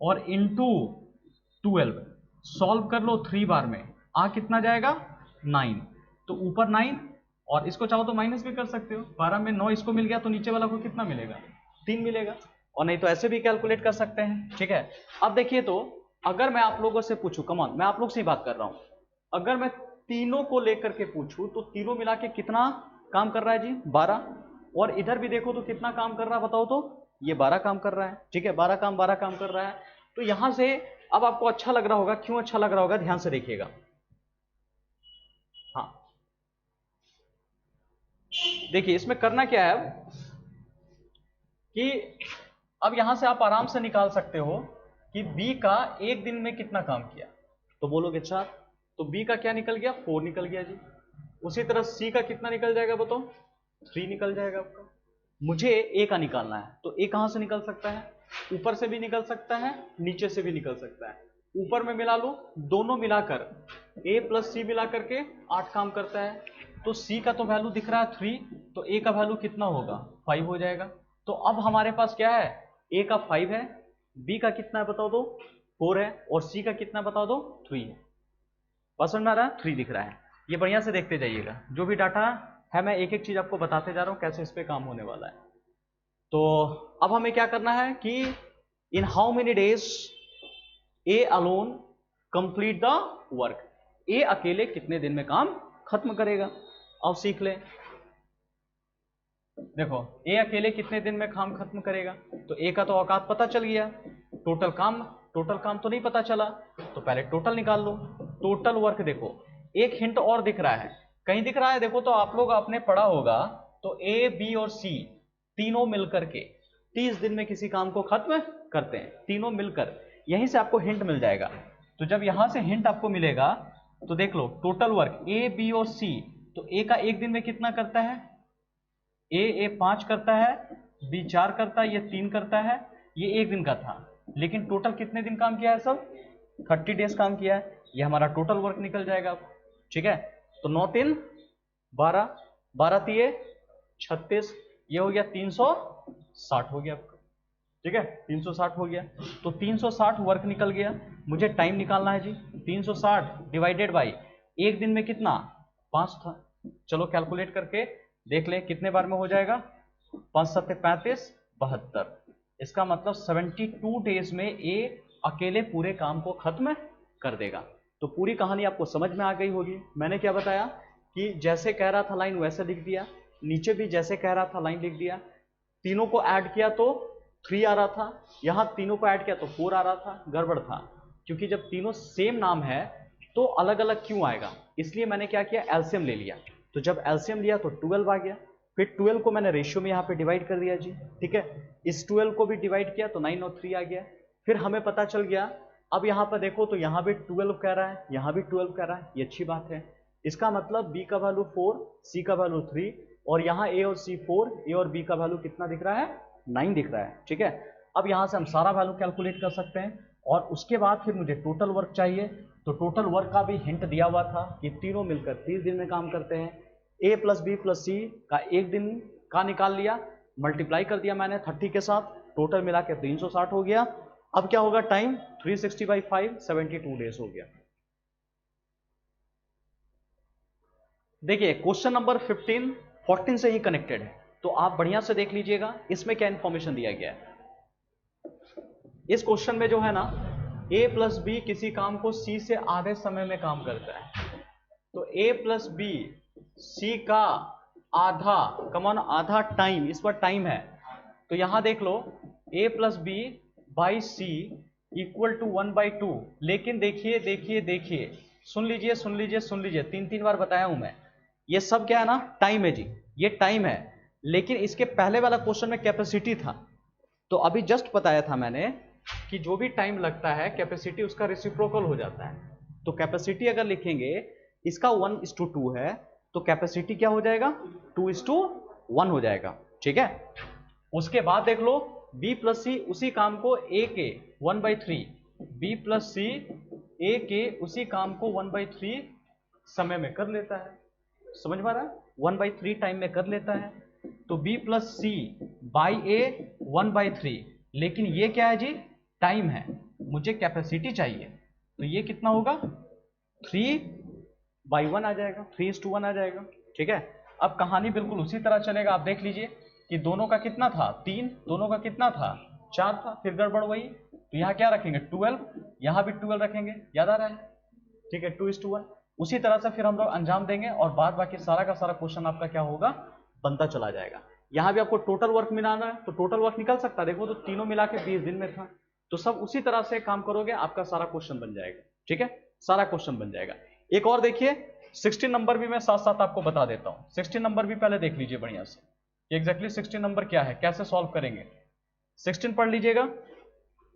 और इंटू 12 सॉल्व कर लो 3 बार में, आ कितना जाएगा 9, तो ऊपर 9, और इसको चाहो तो माइनस भी कर सकते हो, 12 में 9 इसको मिल गया तो नीचे वाला को कितना मिलेगा 3 मिलेगा, और नहीं तो ऐसे भी कैलकुलेट कर सकते हैं, ठीक है। अब देखिए, तो अगर मैं आप लोगों से पूछूं, कमान मैं आप लोग से ही बात कर रहा हूं, अगर मैं तीनों को लेकर के पूछूं तो तीनों मिला के कितना काम कर रहा है जी 12, और इधर भी देखो तो कितना काम कर रहा है बताओ, तो ये 12 काम कर रहा है, ठीक है, 12 काम कर रहा है। तो यहां से अब आपको अच्छा लग रहा होगा, क्यों अच्छा लग रहा होगा, ध्यान से देखिएगा। हाँ देखिए इसमें करना क्या है कि अब यहां से आप आराम से निकाल सकते हो कि बी का एक दिन में कितना काम किया, तो बोलोगे 4, तो बी का क्या निकल गया 4 निकल गया जी। उसी तरह सी का कितना निकल जाएगा बताओ, 3 निकल जाएगा आपका। मुझे ए का निकालना है, तो ए कहां से निकल सकता है, ऊपर से भी निकल सकता है, नीचे से भी निकल सकता है। ऊपर में मिला लो, दोनों मिलाकर ए प्लस सी मिला करके 8 काम करता है, तो सी का तो वैल्यू दिख रहा है 3, तो ए का वैल्यू कितना होगा 5 हो जाएगा। तो अब हमारे पास क्या है, ए का 5 है, बी का कितना है बताओ दो 4 है, और सी का कितना बता दो 3 है। पसंद में आ रहा है, 3 दिख रहा है। ये बढ़िया से देखते जाइएगा, जो भी डाटा है मैं एक एक चीज आपको बताते जा रहा हूं कैसे इस पे काम होने वाला है। तो अब हमें क्या करना है कि in how many days A alone complete the work, A अकेले कितने दिन में काम खत्म करेगा, अब सीख ले। देखो ए अकेले कितने दिन में काम खत्म करेगा, तो ए का तो औकात पता चल गया, टोटल काम तो नहीं पता चला, तो पहले टोटल निकाल लो। टोटल वर्क देखो, एक हिंट और दिख रहा है, कहीं दिख रहा है देखो, तो आप लोग आपने पढ़ा होगा, तो ए बी और सी तीनों मिलकर के 30 दिन में किसी काम को खत्म करते हैं, तीनों मिलकर, यहीं से आपको हिंट मिल जाएगा। तो जब यहां से हिंट आपको मिलेगा तो देख लो टोटल वर्क ए बी और सी, तो ए का एक दिन में कितना करता है, ए 5 करता है, बी 4 करता है, ये 3 करता है, ये एक दिन का था, लेकिन टोटल कितने दिन काम किया है सब 30 डेज काम किया है, ये हमारा टोटल वर्क निकल जाएगा, ठीक है। तो 9 3 12, 12 3 36, ये हो गया 360 हो गया आपका, ठीक है, 360 हो गया। तो 360 वर्क निकल गया, मुझे टाइम निकालना है जी, 360 डिवाइडेड बाई एक दिन में कितना 5 था, चलो कैलकुलेट करके देख ले कितने बार में हो जाएगा, 5 7 35 72, इसका मतलब 72 डेज में ए अकेले पूरे काम को खत्म कर देगा। तो पूरी कहानी आपको समझ में आ गई होगी। मैंने क्या बताया कि जैसे कह रहा था लाइन वैसे लिख दिया, नीचे भी जैसे कह रहा था लाइन लिख दिया, तीनों को ऐड किया तो 3 आ रहा था, यहां तीनों को ऐड किया तो 4 आ रहा था, गड़बड़ था, क्योंकि जब तीनों सेम नाम है तो अलग अलग क्यों आएगा, इसलिए मैंने क्या किया एलसीएम ले लिया। तो जब एलसीएम लिया तो 12 आ गया, फिर 12 को मैंने रेशियो में यहाँ पे डिवाइड कर दिया जी, ठीक है, इस 12 को भी डिवाइड किया तो 9 और 3 आ गया। फिर हमें पता चल गया, अब यहाँ पर देखो तो यहाँ भी 12 कह रहा है, यहाँ भी 12 कह रहा है, ये अच्छी बात है। इसका मतलब बी का वैल्यू 4, सी का वैल्यू 3, और यहाँ ए और सी 4, ए और बी का वैल्यू कितना दिख रहा है 9 दिख रहा है, ठीक है। अब यहाँ से हम सारा वैल्यू कैलकुलेट कर सकते हैं, और उसके बाद फिर मुझे टोटल वर्क चाहिए, तो टोटल वर्क का भी हिंट दिया हुआ था कि तीनों मिलकर 30 दिन में काम करते हैं। ए प्लस बी प्लस सी का एक दिन का निकाल लिया, मल्टीप्लाई कर दिया मैंने 30 के साथ, टोटल मिला के 360 हो गया। अब क्या होगा टाइम 360/5 72 डेज हो गया। देखिए क्वेश्चन नंबर 15 14 से ही कनेक्टेड है, तो आप बढ़िया से देख लीजिएगा इसमें क्या इंफॉर्मेशन दिया गया है। इस क्वेश्चन में जो है ना a प्लस बी किसी काम को c से आधे समय में काम करता है, तो a प्लस बी c का आधा, कमॉन आधा टाइम, इस पर टाइम है, तो यहां देख लो a plus B by C equal to 1/2। लेकिन देखिए देखिए देखिए, सुन लीजिए सुन लीजिए सुन लीजिए, 3 बार बताया हूं मैं, ये सब क्या है ना टाइम है जी, ये टाइम है। लेकिन इसके पहले वाला क्वेश्चन में कैपेसिटी था, तो अभी जस्ट बताया था मैंने कि जो भी टाइम लगता है कैपेसिटी उसका रेसिप्रोकल हो जाता है। तो कैपेसिटी अगर लिखेंगे इसका 1:2 है, तो कैपेसिटी क्या हो जाएगा 2:1 हो जाएगा, ठीक है। उसके बाद देख लो b प्लस सी उसी काम को a के 1/3, b प्लस सी a के उसी काम को 1/3 समय में कर लेता है, समझ में आ रहा है, 1/3 टाइम में कर लेता है। तो b प्लस सी बाई ए 1/3, लेकिन ये क्या है जी टाइम है, मुझे कैपेसिटी चाहिए, तो ये कितना होगा 3/1 आ जाएगा, 3:1 आ जाएगा, ठीक है। अब कहानी बिल्कुल उसी तरह चलेगा, आप देख लीजिए कि दोनों का कितना था 3, दोनों का कितना था 4 था, फिर गड़बड़ वही, तो यहाँ क्या रखेंगे 12, यहाँ भी 12 रखेंगे, याद आ रहा है, ठीक है 2:1। उसी तरह से फिर हम लोग अंजाम देंगे और बाद बाकी सारा का सारा क्वेश्चन आपका क्या होगा बनता चला जाएगा। यहाँ भी आपको टोटल वर्क मिलाना है, तो टोटल वर्क निकल सकता है, देखो तो तीनों मिला के 20 दिन में था, तो सब उसी तरह से काम करोगे आपका सारा क्वेश्चन बन जाएगा, ठीक है, सारा क्वेश्चन बन जाएगा। एक और देखिए 16 नंबर भी मैं साथ साथ आपको बता देता हूं, 16 नंबर भी पहले देख लीजिए बढ़िया से, एग्जैक्टली 16 नंबर क्या है, कैसे सॉल्व करेंगे, 16 पढ़ लीजिएगा।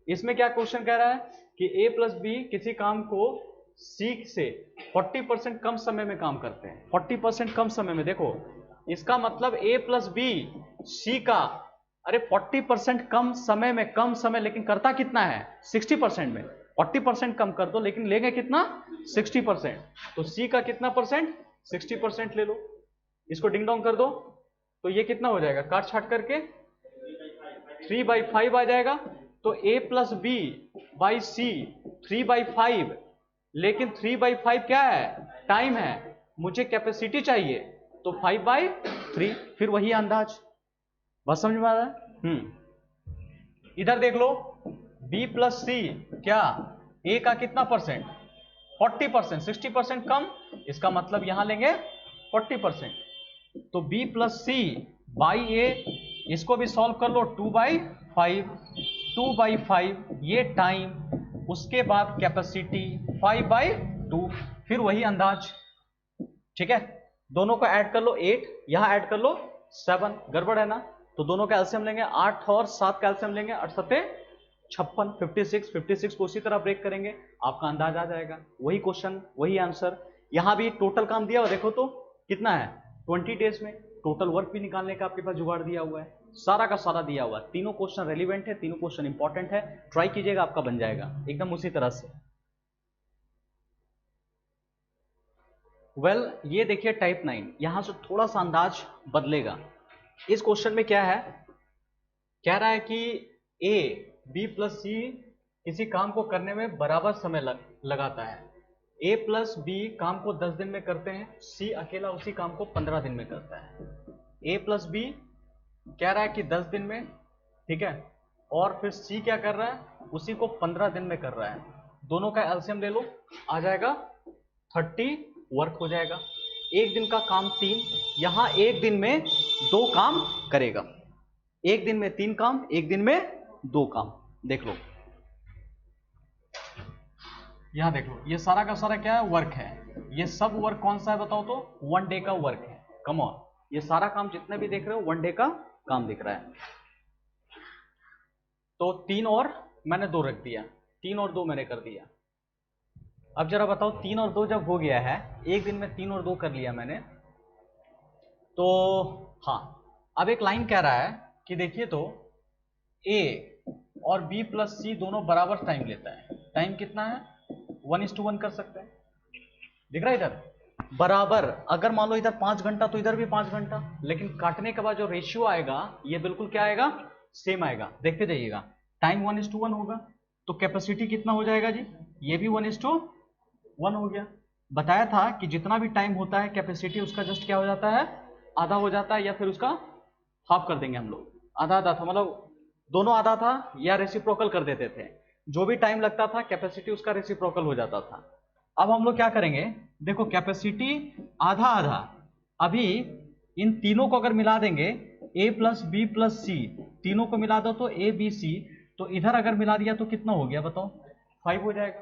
इसमें क्या क्वेश्चन कह रहा है कि a प्लस बी किसी काम को c से 40% कम समय में काम करते हैं, 40% कम समय में, देखो इसका मतलब a प्लस बी c का, अरे 40% कम समय में, कम समय लेकिन करता कितना है 60% में, 40% कम कर दो लेकिन लेंगे कितना 60%, तो c का कितना परसेंट 60% ले लो, इसको डिंग डोंग कर दो, तो ये कितना हो जाएगा काट छाट करके 3/5 आ जाएगा। तो a प्लस बी बाई सी 3/5, लेकिन 3/5 क्या है टाइम है, मुझे कैपेसिटी चाहिए, तो 5/3, फिर वही अंदाज, बस समझ में आ रहा है। इधर देख लो b प्लस सी क्या a का कितना परसेंट 40%, 60% कम, इसका मतलब यहां लेंगे 40%, तो b प्लस सी बाई ए, इसको भी सॉल्व कर लो 2/5 ये टाइम, उसके बाद कैपेसिटी 5/2, फिर वही अंदाज, ठीक है। दोनों को ऐड कर लो 8, यहां ऐड कर लो 7, गड़बड़ है ना, तो दोनों का एलसीएम लेंगे 8 और 7 का एलसीएम लेंगे 8 7 56, 56 को उसी तरह ब्रेक करेंगे, आपका अंदाज आ जाएगा, वही क्वेश्चन वही आंसर। यहां भी टोटल काम दिया हुआ देखो तो कितना है 20 डेज में, टोटल वर्क भी निकालने का आपके पास जुगाड़ दिया हुआ है, सारा का सारा दिया हुआ है, तीनों क्वेश्चन रेलिवेंट है, तीनों क्वेश्चन इंपॉर्टेंट है, ट्राई कीजिएगा आपका बन जाएगा एकदम उसी तरह से। वेल ये देखिए टाइप 9, यहां से थोड़ा सा अंदाज बदलेगा। इस क्वेश्चन में क्या है, कह रहा है कि a b प्लस सी किसी काम को करने में बराबर समय लगाता है, a प्लस बी काम को 10 दिन में करते हैं, c अकेला उसी काम को 15 दिन में करता है। a प्लस बी कह रहा है कि 10 दिन में, ठीक है, और फिर c क्या कर रहा है उसी को 15 दिन में कर रहा है, दोनों का एलसीएम ले लो आ जाएगा 30 वर्क हो जाएगा। एक दिन का काम 3, यहां एक दिन में 2 काम करेगा, एक दिन में 3 काम, एक दिन में 2 काम, देख लो यहां देख लो, ये सारा का सारा क्या है वर्क है, ये सब वर्क कौन सा है बताओ तो 1 डे का वर्क है, कम ऑन, ये सारा काम जितने भी देख रहे हो 1 डे का काम दिख रहा है। तो 3 और मैंने 2 रख दिया, 3 और 2 मैंने कर दिया। अब जरा बताओ 3 और 2 जब हो गया है, एक दिन में 3 और 2 कर लिया मैंने, तो हाँ अब एक लाइन कह रहा है कि देखिए तो a और b प्लस सी दोनों बराबर टाइम लेता है, टाइम कितना है 1:1 कर सकते हैं, दिख रहा है इधर, बराबर, अगर मान लो इधर 5 घंटा तो इधर भी 5 घंटा, लेकिन काटने के बाद जो रेशियो आएगा ये बिल्कुल क्या आएगा, सेम आएगा। देखते जाइएगा, टाइम 1:1 होगा तो कैपेसिटी कितना हो जाएगा जी, ये भी 1:1 हो गया। बताया था कि जितना भी टाइम होता है कैपेसिटी उसका जस्ट क्या हो जाता है, आधा हो जाता है, या फिर उसका हाफ कर देंगे हम लोग। आधा आधा था, मतलब दोनों आधा था, या रेसिप्रोकल कर देते थे। जो भी टाइम लगता था कैपेसिटी उसका रेसिप्रोकल हो जाता था। अब हम लोग क्या करेंगे, देखो कैपेसिटी आधा आधा, अभी इन तीनों को अगर मिला देंगे a प्लस बी प्लस सी, तीनों को मिला दो तो a b c, तो इधर अगर मिला दिया तो कितना हो गया बताओ, 5 हो जाएगा।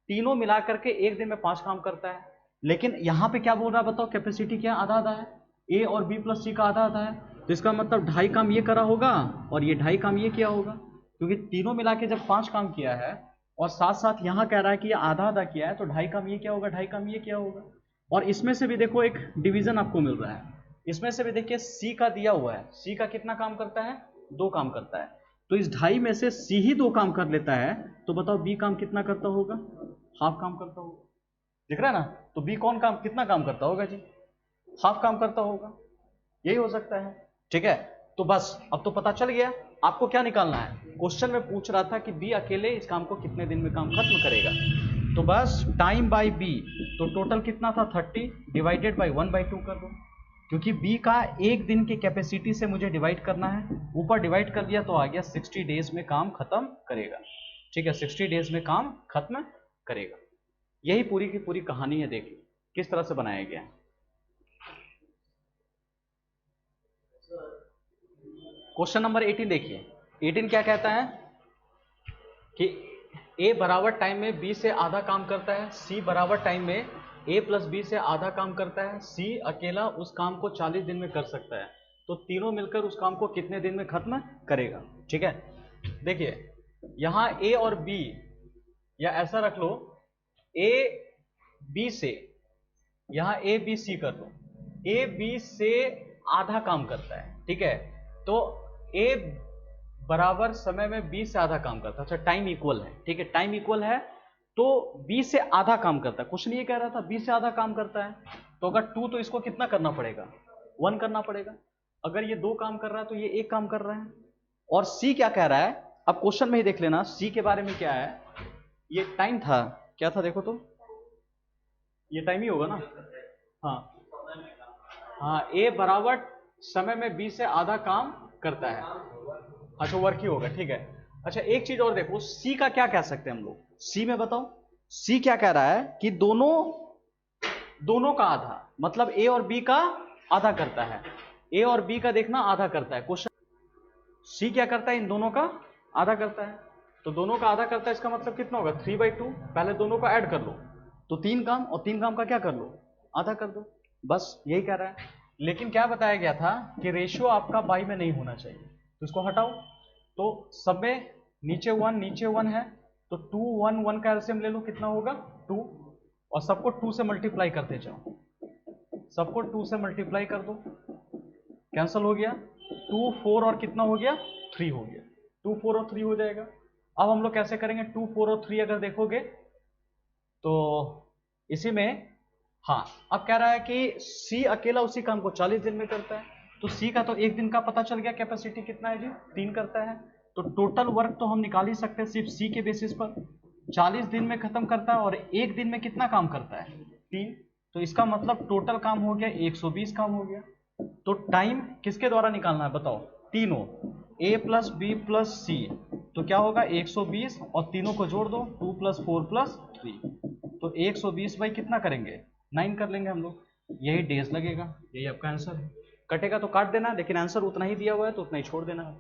तीनों मिला करके एक दिन में 5 काम करता है, लेकिन यहां पे क्या बोल रहा है बताओ, कैपेसिटी क्या आधा आधा है, a और b प्लस सी का आधा आधा है, तो इसका मतलब 2.5 काम ये करा होगा और ये 2.5 काम ये किया होगा, क्योंकि तीनों मिला के जब 5 काम किया है और साथ साथ यहां कह रहा है कि ये आधा आधा किया है, तो 2.5 काम ये क्या होगा, 2.5 काम ये क्या होगा। और इसमें से भी देखो एक डिवीजन आपको मिल रहा है, इसमें से भी देखिए सी का दिया हुआ है, सी का कितना काम करता है, 2 काम करता है, तो इस 2.5 में से सी ही 2 काम कर लेता है, तो बताओ बी काम कितना करता होगा, हाफ काम करता होगा। दिख रहा है ना, तो बी कौन काम कितना काम करता होगा जी, हाफ काम करता होगा, यही हो सकता है। ठीक है, तो बस अब तो पता चल गया आपको क्या निकालना है। क्वेश्चन में पूछ रहा था कि बी अकेले इस काम को कितने दिन में काम खत्म करेगा, तो बस टाइम बाय बी, तो टोटल कितना था 30 डिवाइडेड बाय 1/2 कर दो, क्योंकि बी का एक दिन की कैपेसिटी से मुझे डिवाइड करना है, ऊपर डिवाइड कर दिया तो आ गया 60 डेज में काम खत्म करेगा। ठीक है, 60 डेज में काम खत्म करेगा। यही पूरी की पूरी कहानी है, देखिए किस तरह से बनाया गया है। क्वेश्चन नंबर 18 देखिए, 18 क्या कहता है कि ए बराबर टाइम में बी से आधा काम करता है, सी बराबर टाइम में ए प्लस बी से आधा काम करता है, सी अकेला उस काम को 40 दिन में कर सकता है, तो तीनों मिलकर उस काम को कितने दिन में खत्म करेगा। ठीक है, देखिए यहां ए और बी, या ऐसा रख लो ए बी से, यहां ए बी सी कर लो, ए बी से आधा काम करता है। ठीक है, तो ए बराबर समय में बी से आधा काम करता है, अच्छा टाइम इक्वल है। ठीक है, टाइम इक्वल है तो बी से आधा काम करता है, क्वेश्चन ये कह रहा था बी से आधा काम करता है, तो अगर 2 तो इसको कितना करना पड़ेगा, 1 करना पड़ेगा। अगर ये 2 काम कर रहा है तो ये 1 काम कर रहा है। और सी क्या कह रहा है, अब क्वेश्चन में ही देख लेना सी के बारे में क्या है, ये टाइम था, क्या था देखो तो, ये टाइम ही होगा ना, हाँ हाँ, ए बराबर समय में बी से आधा काम करता है, अच्छा वर्क ही होगा। ठीक है, अच्छा एक चीज और देखो, सी का क्या कह सकते हैं हम लोग, सी में बताओ, सी क्या कह रहा है कि दोनों का आधा, मतलब ए और बी का आधा करता है, ए और बी का देखना आधा करता है। क्वेश्चन सी क्या करता है, इन दोनों का आधा करता है, तो दोनों का आधा करता है, इसका मतलब कितना होगा 3/2, पहले दोनों का ऐड कर लो तो 3 काम, और 3 काम का क्या कर लो, आधा कर दो, बस यही कह रहा है। लेकिन क्या बताया गया था कि रेशियो आपका बाई में नहीं होना चाहिए, तो इसको हटाओ, तो सब में नीचे 1 है, तो 2 1 1 का एलसीएम ले लो, कितना होगा 2, और सबको 2 से मल्टीप्लाई करते जाओ, सबको 2 से मल्टीप्लाई कर दो, कैंसिल हो गया, 2 4 और कितना हो गया 3 हो गया, 2 4 और 3 हो जाएगा। अब हम लोग कैसे करेंगे, 2 4 और 3 अगर देखोगे तो इसी में, हाँ अब कह रहा है कि सी अकेला उसी काम को 40 दिन में करता है, तो सी का तो एक दिन का पता चल गया, कैपेसिटी कितना है जी 3 करता है, तो टोटल वर्क तो हम निकाल ही सकते हैं सिर्फ सी के बेसिस पर, 40 दिन में खत्म करता है और एक दिन में कितना काम करता है 3, तो इसका मतलब टोटल काम हो गया 120 काम हो गया। तो टाइम किसके द्वारा निकालना है बताओ, तीनों ए प्लस बी प्लस सी, तो क्या होगा 120, और तीनों को जोड़ दो 2 + 4 + 3, तो 120 बाई कितना करेंगे 9 कर लेंगे हम लोग, यही डेज लगेगा, यही आपका आंसर है। कटेगा तो काट देना, लेकिन आंसर उतना ही दिया हुआ है तो उतना ही छोड़ देना है।